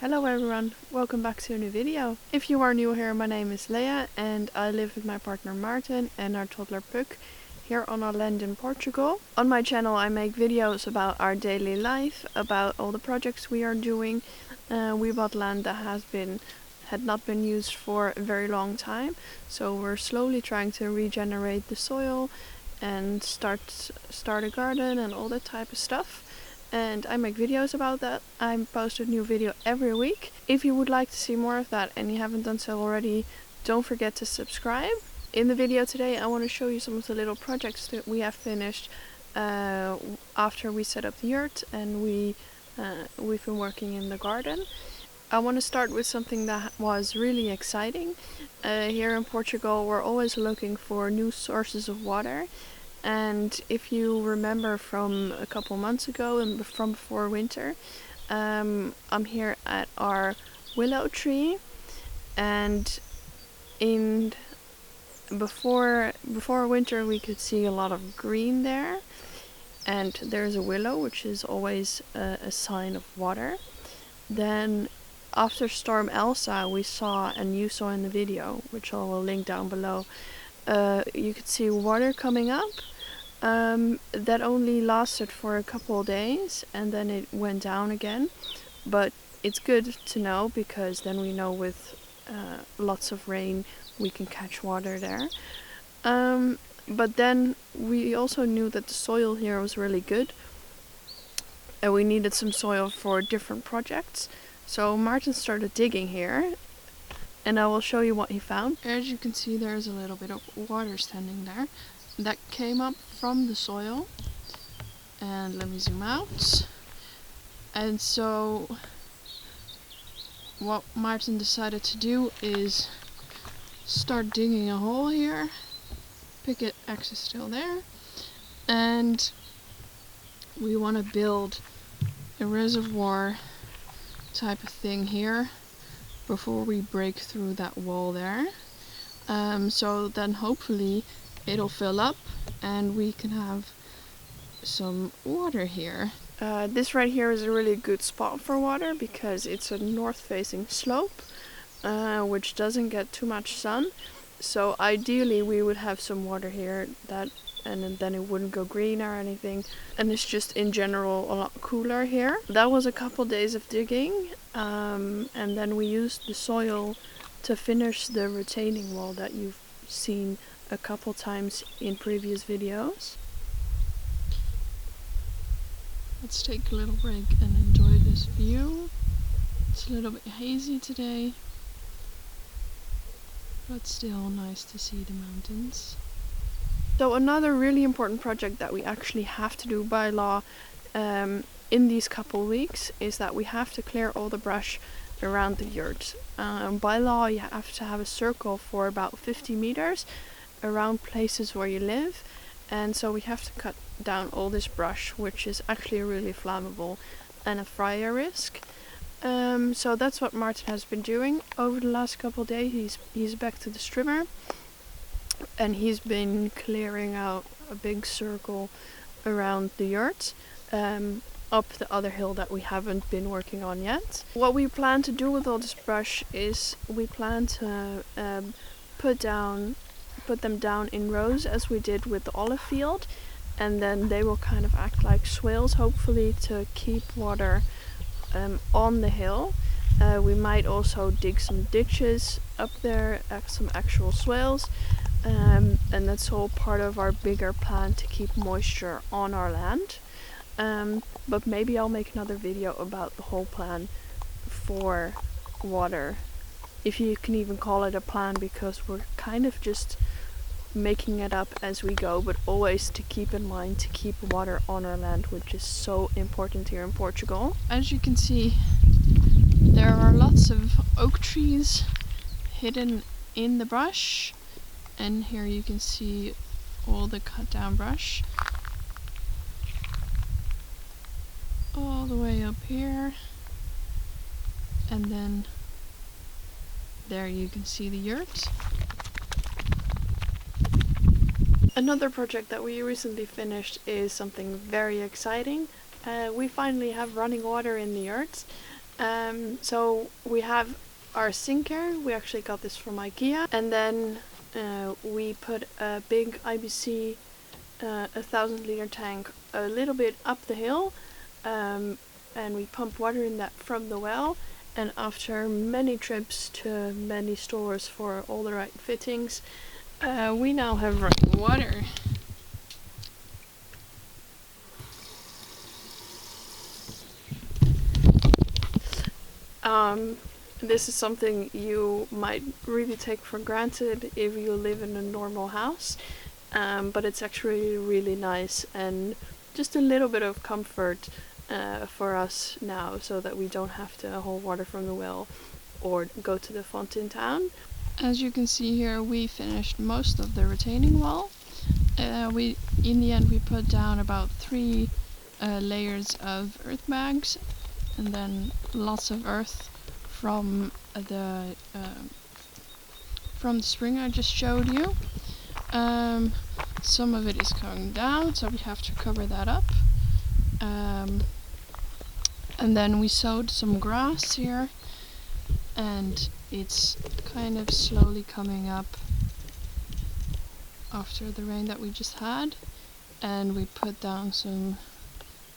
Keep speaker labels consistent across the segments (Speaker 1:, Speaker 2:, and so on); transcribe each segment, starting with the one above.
Speaker 1: Hello everyone, welcome back to a new video. If you are new here, my name is Leah and I live with my partner Martin and our toddler Puck here on our land in Portugal. On my channel I make videos about our daily life, about all the projects we are doing. We bought land that had not been used for a very long time, so we're slowly trying to regenerate the soil and start a garden and all that type of stuff. And I make videos about that. I post a new video every week. If you would like to see more of that and you haven't done so already, don't forget to subscribe. In the video today I want to show you some of the little projects that we have finished after we set up the yurt and we've been working in the garden. I want to start with something that was really exciting. Here in Portugal we're always looking for new sources of water. And if you remember from a couple months ago and from before winter, I'm here at our willow tree, and before winter we could see a lot of green there, and there's a willow which is always a sign of water. Then after Storm Elsa we saw, and you saw in the video, which I will link down below, you could see water coming up. That only lasted for a couple of days and then it went down again, but it's good to know because then we know with lots of rain we can catch water there. But then we also knew that the soil here was really good and we needed some soil for different projects, so Martin started digging here and I will show you what he found. As you can see, there's a little bit of water standing there that came up from the soil, and let me zoom out. And so what Martin decided to do is start digging a hole here. Pickaxe is still there, and we want to build a reservoir type of thing here before we break through that wall there. So then hopefully it'll fill up and we can have some water here. This right here is a really good spot for water because it's a north-facing slope, which doesn't get too much sun. So ideally we would have some water here, and then it wouldn't go green or anything, and it's just in general a lot cooler here. That was a couple days of digging, and then we used the soil to finish the retaining wall that you've seen a couple times in previous videos. Let's take a little break and enjoy this view. It's a little bit hazy today, but still nice to see the mountains. So another really important project that we actually have to do by law in these couple weeks is that we have to clear all the brush around the yurt. By law you have to have a circle for about 50 meters around places where you live, and so we have to cut down all this brush, which is actually really flammable and a fire risk. So that's what Martin has been doing over the last couple of days. He's back to the strimmer and he's been clearing out a big circle around the yurt, up the other hill that we haven't been working on yet. What we plan to do with all this brush is we plan to put them down in rows as we did with the olive field, and then they will kind of act like swales, hopefully to keep water on the hill. We might also dig some ditches up there, some actual swales, and that's all part of our bigger plan to keep moisture on our land. But maybe I'll make another video about the whole plan for water, if you can even call it a plan, because we're kind of just making it up as we go, but always to keep in mind to keep water on our land, which is so important here in Portugal. As you can see, there are lots of oak trees hidden in the brush, and here you can see all the cut down brush all the way up here, and then there you can see the yurt. Another project that we recently finished is something very exciting. We finally have running water in the yurt. So we have our sink here. We actually got this from IKEA, and then we put a big IBC 1,000 liter tank a little bit up the hill, and we pump water in that from the well. And after many trips to many stores for all the right fittings, we now have running water. This is something you might really take for granted if you live in a normal house, but it's actually really nice and just a little bit of comfort for us now, so that we don't have to haul water from the well or go to the font in town. As you can see here, we finished most of the retaining wall. In the end we put down about 3 layers of earth bags, and then lots of earth from the spring I just showed you. Some of it is coming down, so we have to cover that up. And then we sowed some grass here, and it's kind of slowly coming up after the rain that we just had. And we put down some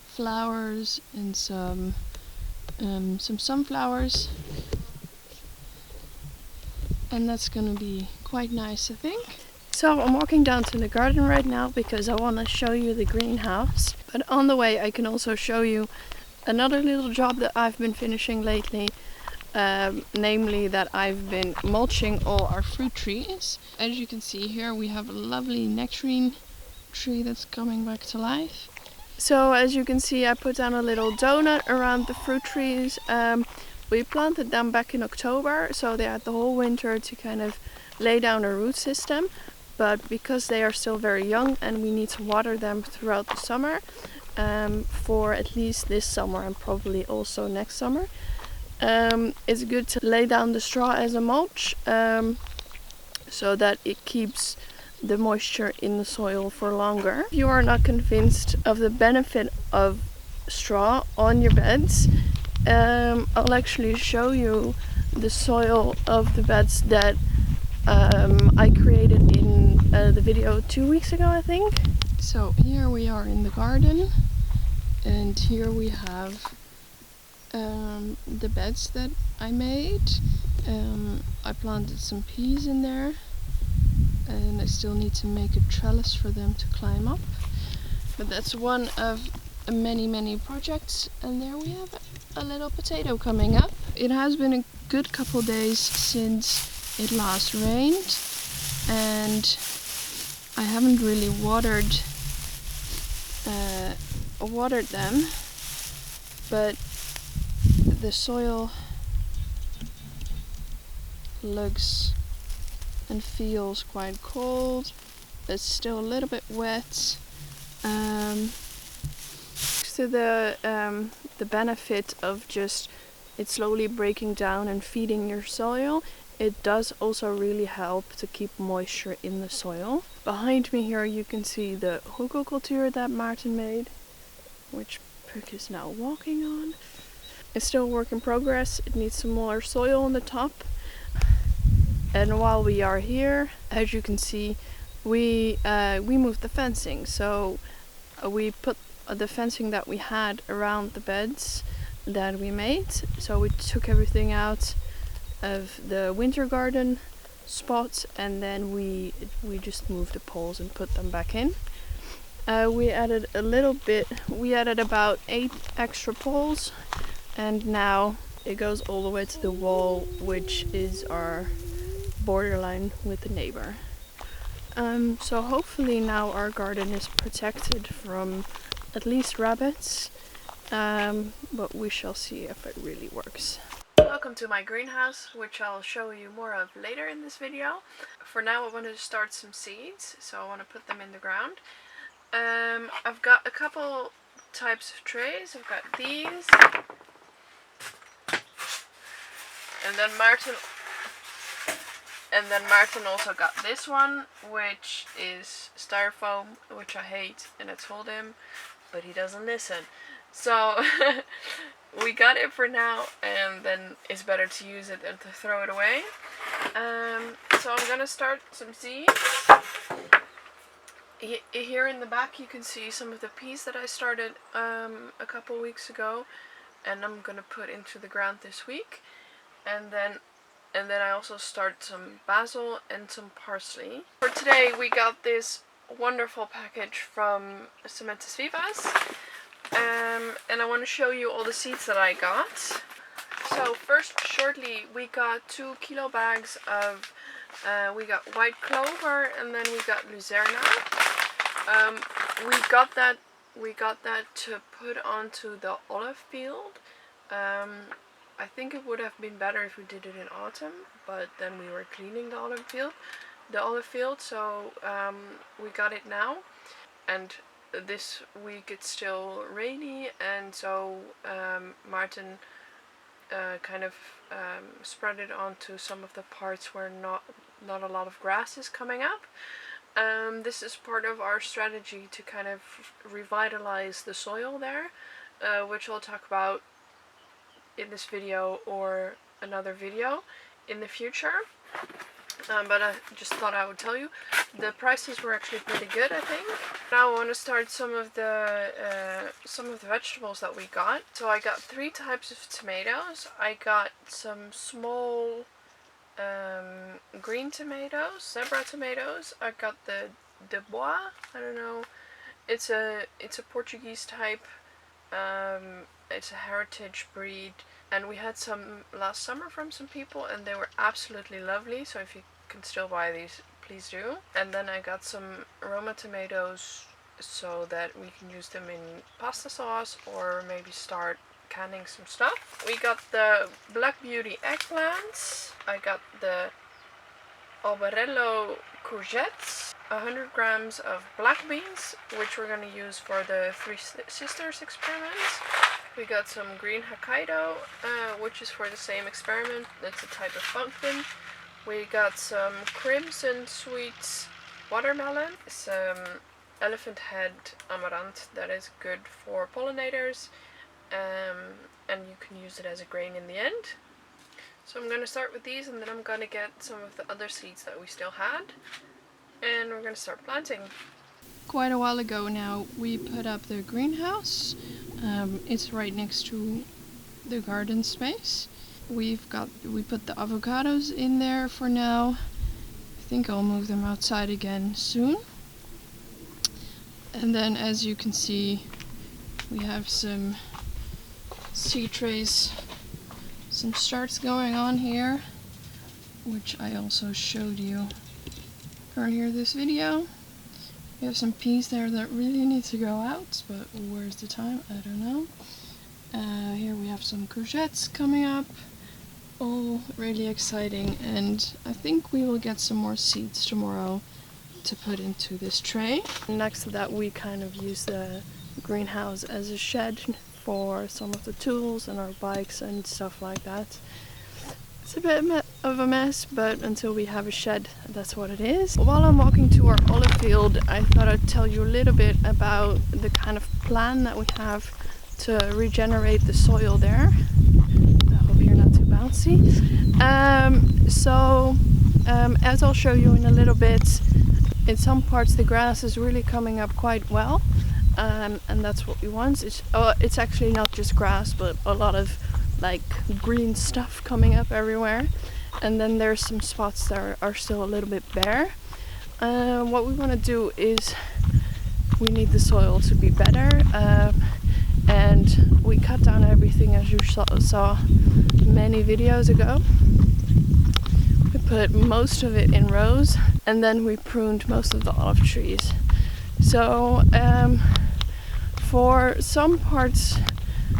Speaker 1: flowers and some sunflowers, and that's gonna be quite nice, I think. So I'm walking down to the garden right now because I want to show you the greenhouse, but on the way I can also show you another little job that I've been finishing lately, namely that I've been mulching all our fruit trees. As you can see here, we have a lovely nectarine tree that's coming back to life. So as you can see, I put down a little donut around the fruit trees. We planted them back in October, so they had the whole winter to kind of lay down a root system. But because they are still very young and we need to water them throughout the summer, for at least this summer and probably also next summer, it's good to lay down the straw as a mulch, so that it keeps the moisture in the soil for longer. If you are not convinced of the benefit of straw on your beds, I'll actually show you the soil of the beds that I created in the video 2 weeks ago, I think. So here we are in the garden, and here we have the beds that I made. I planted some peas in there, and I still need to make a trellis for them to climb up. But that's one of many projects, and there we have a little potato coming up. It has been a good couple days since it last rained, and I haven't really watered them, but the soil looks and feels quite cold. It's still a little bit wet. So the benefit of just it slowly breaking down and feeding your soil, it does also really help to keep moisture in the soil. Behind me here you can see the hugelcultuur that Maarten made, which Puck is now walking on. It's still a work in progress. It needs some more soil on the top. And while we are here, as you can see, we moved the fencing. So we put the fencing that we had around the beds that we made. So we took everything out of the winter garden spot, and then we just moved the poles and put them back in. We added a little bit. We added about 8 extra poles, and now it goes all the way to the wall, which is our borderline with the neighbor. So hopefully now our garden is protected from at least rabbits, but we shall see if it really works. Welcome to my greenhouse, which I'll show you more of later in this video. For now I want to start some seeds, so I want to put them in the ground. I've got a couple types of trays. I've got these, and then Maarten also got this one, which is styrofoam, which I hate, and I told him, but he doesn't listen. So we got it for now, and then it's better to use it than to throw it away. So I'm gonna start some seeds. Here in the back you can see some of the peas that I started a couple weeks ago, and I'm gonna put into the ground this week. And then I also start some basil and some parsley. For today we got this wonderful package from Sementes Vivas, and I want to show you all the seeds that I got. So first, shortly, we got 2 kilo bags of we got white clover, and then we got luzerna. We got that to put onto the olive field. I think it would have been better if we did it in autumn, but then we were cleaning the olive field, so we got it now. And this week it's still rainy, and so Martin kind of spread it onto some of the parts where not a lot of grass is coming up. This is part of our strategy to kind of revitalize the soil there, which I'll talk about in this video or another video in the future. But I just thought I would tell you. The prices were actually pretty good, I think. Now I want to start some of the vegetables that we got. So I got 3 types of tomatoes. I got some small green tomatoes, zebra tomatoes. I got the de bois. I don't know. It's a Portuguese type. It's a heritage breed, and we had some last summer from some people, and they were absolutely lovely. So if you can still buy these, please do. And then I got some Roma tomatoes so that we can use them in pasta sauce or maybe start canning some stuff. We got the Black Beauty eggplants. I got the Albarello courgettes, 100 grams of black beans, which we're going to use for the Three Sisters experiments. We got some green Hokkaido, which is for the same experiment. That's a type of pumpkin. We got some crimson sweet watermelon, some elephant head amaranth that is good for pollinators, and you can use it as a grain in the end. So I'm going to start with these, and then I'm going to get some of the other seeds that we still had, and we're going to start planting. Quite a while ago now we put up the greenhouse. It's right next to the garden space. We put the avocados in there for now. I think I'll move them outside again soon. And then, as you can see, we have some seed trays, some starts going on here, which I also showed you earlier this video. We have some peas there that really need to go out, but where's the time? I don't know. Here we have some courgettes coming up. All really exciting, and I think we will get some more seeds tomorrow to put into this tray. Next to that, we kind of use the greenhouse as a shed for some of the tools and our bikes and stuff like that. It's a bit of a mess, but until we have a shed, that's what it is. While I'm walking to our olive field, I thought I'd tell you a little bit about the kind of plan that we have to regenerate the soil there. I hope you're not too bouncy. As I'll show you in a little bit, in some parts the grass is really coming up quite well, and that's what we want. It's actually not just grass, but a lot of like green stuff coming up everywhere, and then there's some spots that are still a little bit bare. What we want to do is we need the soil to be better, and we cut down everything as you saw many videos ago. We put most of it in rows, and then we pruned most of the olive trees. So for some parts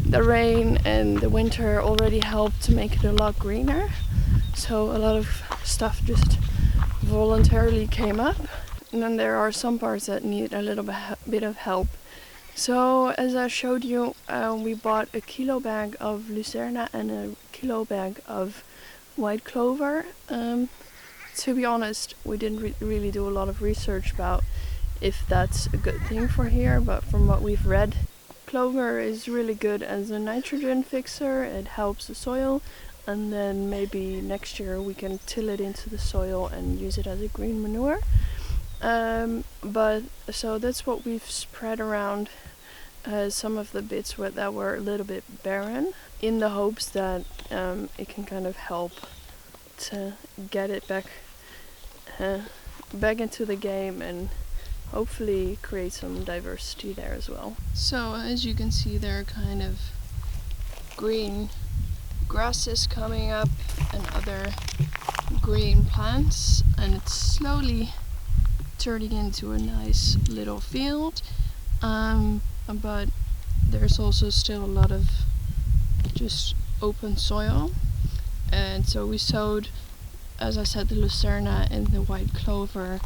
Speaker 1: the rain and the winter already helped to make it a lot greener, so a lot of stuff just voluntarily came up, and then there are some parts that need a little bit of help. So as I showed you, we bought a kilo bag of luzerna and a kilo bag of white clover. To be honest, we didn't really do a lot of research about if that's a good thing for here, but from what we've read, clover is really good as a nitrogen fixer. It helps the soil, and then maybe next year we can till it into the soil and use it as a green manure. But so that's what we've spread around some of the bits that were a little bit barren, in the hopes that it can kind of help to get it back into the game and hopefully create some diversity there as well. So as you can see, there are kind of green grasses coming up and other green plants, and it's slowly turning into a nice little field. But there's also still a lot of just open soil, and so we sowed, as I said, the lucerne and the white clover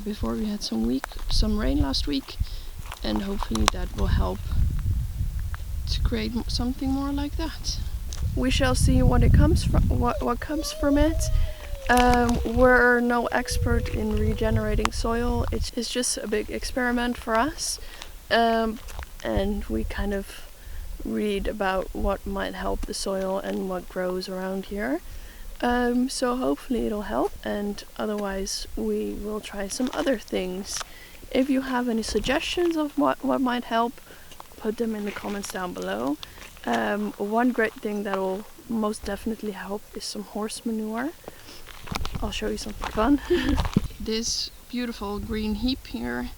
Speaker 1: before we had some rain last week, and hopefully that will help to create something more like that. We shall see what comes from it. We're no expert in regenerating soil. It's just a big experiment for us, and we kind of read about what might help the soil and what grows around here. So hopefully it'll help, and otherwise we will try some other things. If you have any suggestions of what might help, put them in the comments down below. One great thing that will most definitely help is some horse manure. I'll show you something fun. This beautiful green heap here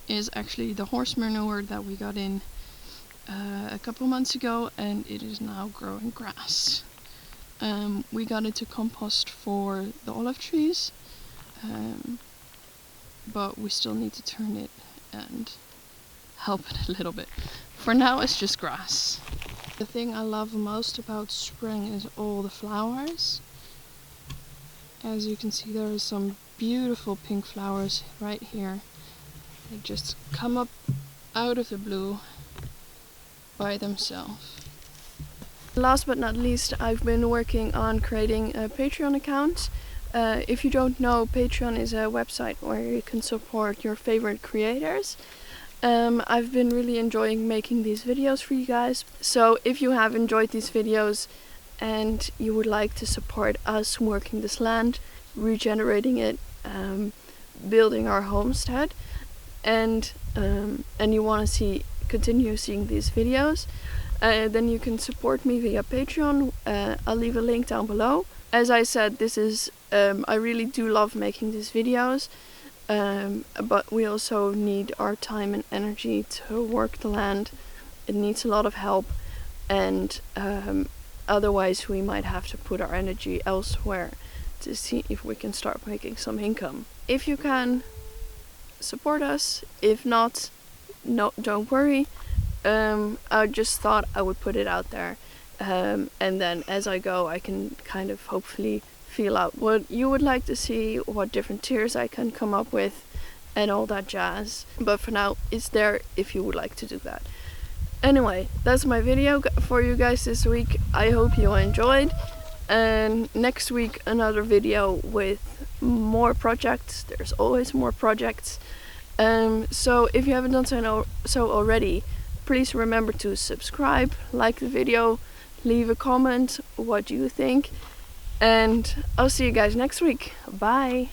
Speaker 1: is actually the horse manure that we got in a couple months ago, and it is now growing grass. We got it to compost for the olive trees, but we still need to turn it and help it a little bit. For now it's just grass. The thing I love most about spring is all the flowers. As you can see, there are some beautiful pink flowers right here. They just come up out of the blue by themselves. Last but not least, I've been working on creating a Patreon account. If you don't know, Patreon is a website where you can support your favorite creators. I've been really enjoying making these videos for you guys. So if you have enjoyed these videos and you would like to support us working this land, regenerating it, building our homestead, and you want to continue seeing these videos, then you can support me via Patreon. I'll leave a link down below. As I said, this is I really do love making these videos, but we also need our time and energy to work the land. It needs a lot of help, and otherwise we might have to put our energy elsewhere to see if we can start making some income. If you can, support us. If not, no, don't worry. I just thought I would put it out there, and then as I go I can kind of hopefully feel out what you would like to see, what different tiers I can come up with, and all that jazz. But for now, it's there if you would like to do that. Anyway, that's my video for you guys this week. I hope you enjoyed, and next week another video with more projects. There's always more projects. So if you haven't done so already, please remember to subscribe, like the video, leave a comment, what do you think, and I'll see you guys next week. Bye!